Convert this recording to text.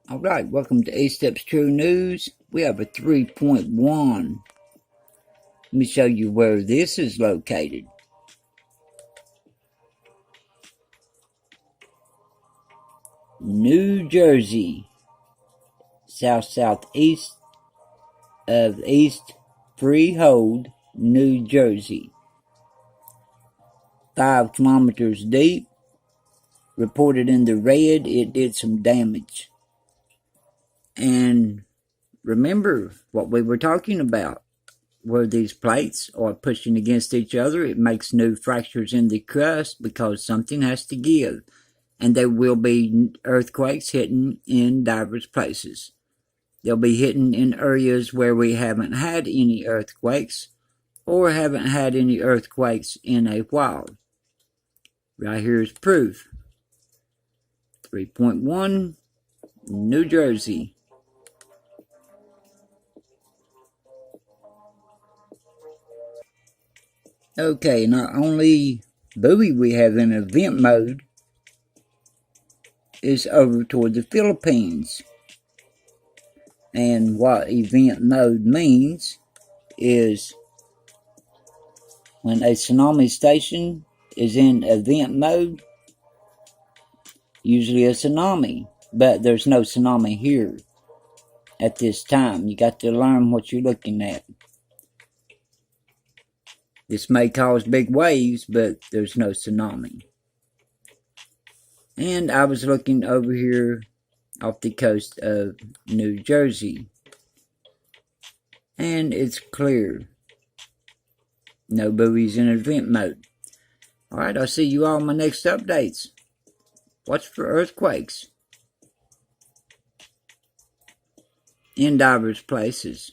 Alright, welcome to 8 Steps True News. We have a 3.1. Let me show you where this is located. New Jersey, south-southeast of East Freehold, New Jersey. 5 kilometers deep. Reported in the red, it did some damage. And remember what we were talking about, where these plates are pushing against each other. It makes new fractures in the crust because something has to give. And there will be earthquakes hitting in diverse places. They'll be hitting in areas where we haven't had any earthquakes or haven't had any earthquakes in a while. Right here is proof. 3.1, New Jersey. Okay, not only buoy we have in event mode is over toward the Philippines. And what event mode means is when a tsunami station is in event mode, usually a tsunami, but there's no tsunami here at this time. You got to learn what you're looking at. This may cause big waves, but there's no tsunami. And I was looking over here off the coast of New Jersey. And it's clear. No buoys in event mode. Alright, I'll see you all in my next updates. Watch for earthquakes in diverse places.